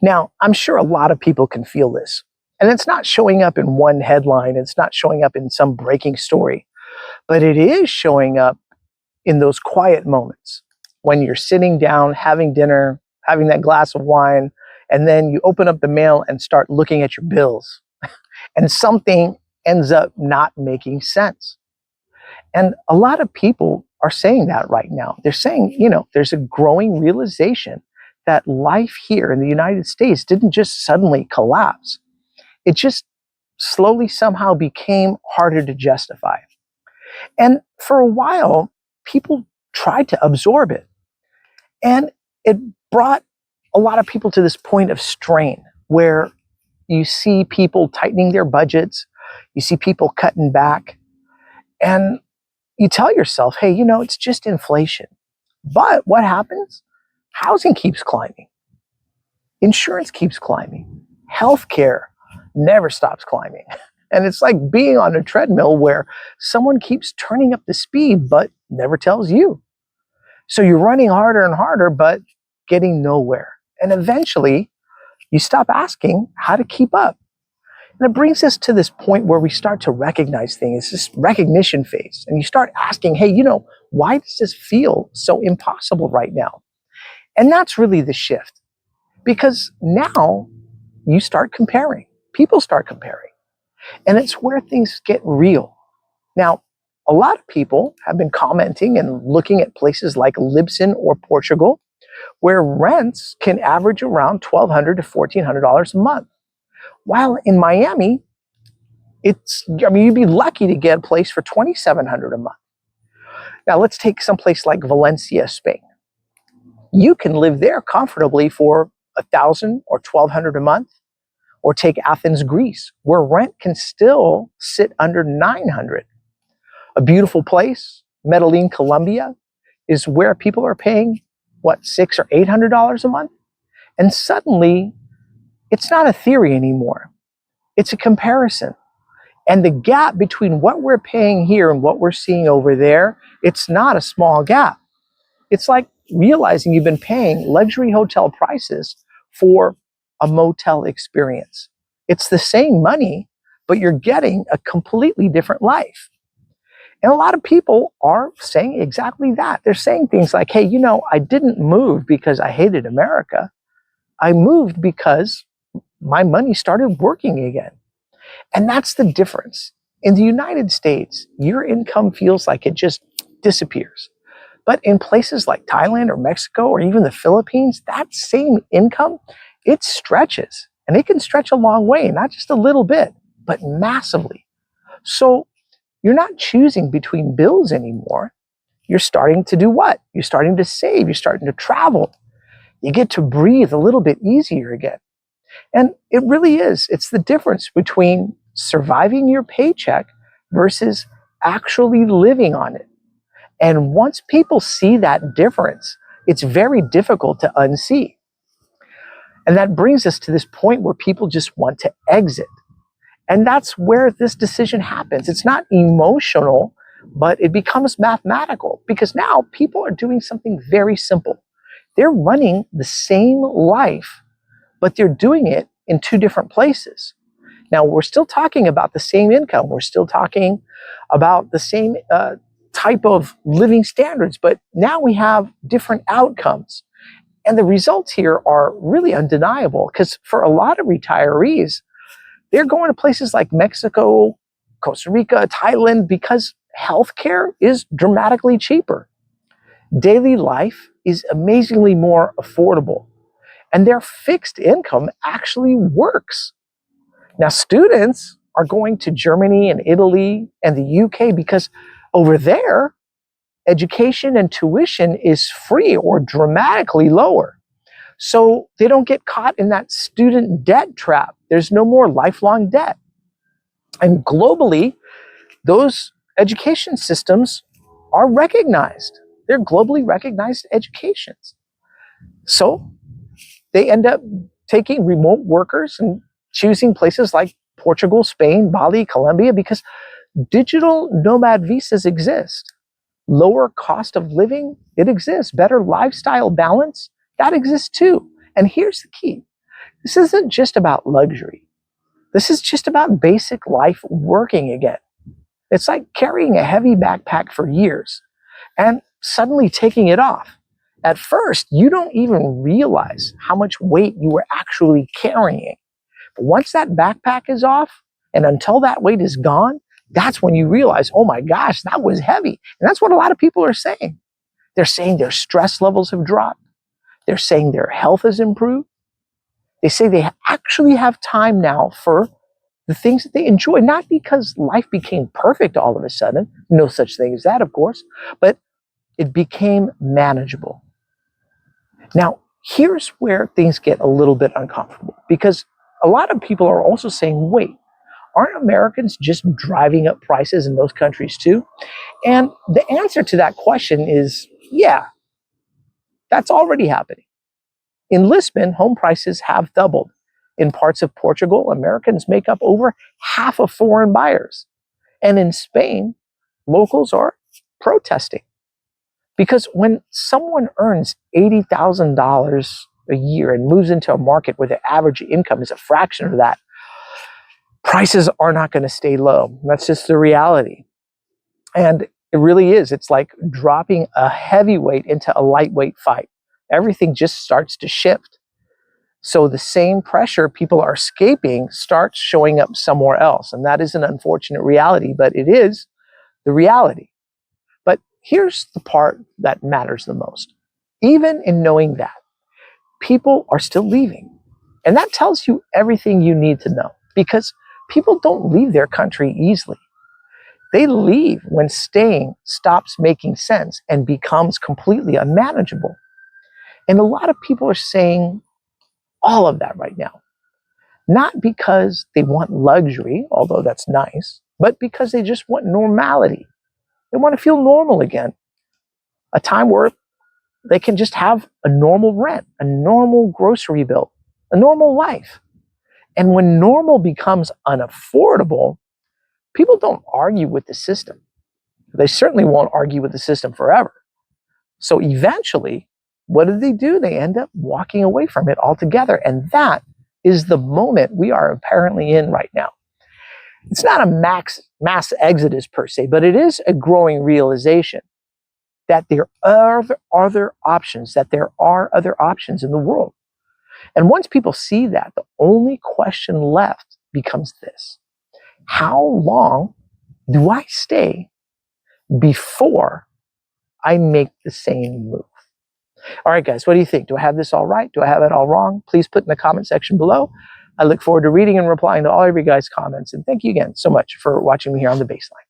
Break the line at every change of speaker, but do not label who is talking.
Now, I'm sure a lot of people can feel this. And it's not showing up in one headline, it's not showing up in some breaking story, but it is showing up in those quiet moments when you're sitting down, having dinner, having that glass of wine, and then you open up the mail and start looking at your bills, and something ends up not making sense. And a lot of people are saying that right now. They're saying, there's a growing realization that life here in the United States didn't just suddenly collapse. It just slowly somehow became harder to justify. And for a while, people tried to absorb it. And it brought a lot of people to this point of strain where you see people tightening their budgets, you see people cutting back, and you tell yourself, hey, it's just inflation. But what happens? Housing keeps climbing. Insurance keeps climbing. Healthcare never stops climbing. And it's like being on a treadmill where someone keeps turning up the speed, but never tells you. So you're running harder and harder, but getting nowhere. And eventually, you stop asking how to keep up. And it brings us to this point where we start to recognize things. It's this recognition phase. And you start asking, hey, why does this feel so impossible right now? And that's really the shift. Because now you start comparing. People start comparing. And it's where things get real. Now, a lot of people have been commenting and looking at places like Lisbon or Portugal, where rents can average around $1,200 to $1,400 a month. While in Miami, you'd be lucky to get a place for $2,700 a month. Now, let's take someplace like Valencia, Spain. You can live there comfortably for $1,000 or $1,200 a month. Or take Athens, Greece, where rent can still sit under $900. A beautiful place, Medellin, Colombia, is where people are paying, $600 or $800 a month? And suddenly, it's not a theory anymore. It's a comparison. And the gap between what we're paying here and what we're seeing over there, it's not a small gap. It's like realizing you've been paying luxury hotel prices for a motel experience. It's the same money, but you're getting a completely different life. And a lot of people are saying exactly that. They're saying things like, hey, I didn't move because I hated America. I moved because my money started working again. And that's the difference. In the United States, your income feels like it just disappears. But in places like Thailand or Mexico or even the Philippines, that same income, it stretches, and it can stretch a long way, not just a little bit, but massively. So you're not choosing between bills anymore. You're starting to do what? You're starting to save. You're starting to travel. You get to breathe a little bit easier again. And it really is. It's the difference between surviving your paycheck versus actually living on it. And once people see that difference, it's very difficult to unsee. And that brings us to this point where people just want to exit. And that's where this decision happens. It's not emotional, but it becomes mathematical because now people are doing something very simple. They're running the same life, but they're doing it in two different places. Now, we're still talking about the same income. We're still talking about the same type of living standards, but now we have different outcomes. And the results here are really undeniable because for a lot of retirees, they're going to places like Mexico, Costa Rica, Thailand, because healthcare is dramatically cheaper. Daily life is amazingly more affordable, and their fixed income actually works. Now, students are going to Germany and Italy and the UK because over there, education and tuition is free or dramatically lower. So they don't get caught in that student debt trap. There's no more lifelong debt. And globally, those education systems are recognized. They're globally recognized educations. So they end up taking remote workers and choosing places like Portugal, Spain, Bali, Colombia, because digital nomad visas exist. Lower cost of living, it exists. Better lifestyle balance, that exists too. And here's the key. This isn't just about luxury. This is just about basic life working again. It's like carrying a heavy backpack for years and suddenly taking it off. At first, you don't even realize how much weight you were actually carrying. But once that backpack is off, and until that weight is gone, that's when you realize, oh my gosh, that was heavy. And that's what a lot of people are saying. They're saying their stress levels have dropped. They're saying their health has improved. They say they actually have time now for the things that they enjoy, not because life became perfect all of a sudden, no such thing as that, of course, but it became manageable. Now, here's where things get a little bit uncomfortable, because a lot of people are also saying, wait, aren't Americans just driving up prices in those countries too? And the answer to that question is, yeah, that's already happening. In Lisbon, home prices have doubled. In parts of Portugal, Americans make up over half of foreign buyers. And in Spain, locals are protesting. Because when someone earns $80,000 a year and moves into a market where the average income is a fraction of that, prices are not going to stay low. That's just the reality. And it really is. It's like dropping a heavyweight into a lightweight fight. Everything just starts to shift. So the same pressure people are escaping starts showing up somewhere else. And that is an unfortunate reality, but it is the reality. But here's the part that matters the most. Even in knowing that, people are still leaving. And that tells you everything you need to know, because people don't leave their country easily. They leave when staying stops making sense and becomes completely unmanageable. And a lot of people are saying all of that right now, not because they want luxury, although that's nice, but because they just want normality. They want to feel normal again. A time where they can just have a normal rent, a normal grocery bill, a normal life. And when normal becomes unaffordable, people don't argue with the system. They certainly won't argue with the system forever. So eventually, what do? They end up walking away from it altogether. And that is the moment we are apparently in right now. It's not a mass exodus per se, but it is a growing realization that there are other options, that there are other options in the world. And once people see that, the only question left becomes this: how long do I stay before I make the same move? All right, guys, what do you think? Do I have this all right? Do I have it all wrong? Please put in the comment section below. I look forward to reading and replying to all of you guys' comments. And thank you again so much for watching me here on The Baseline.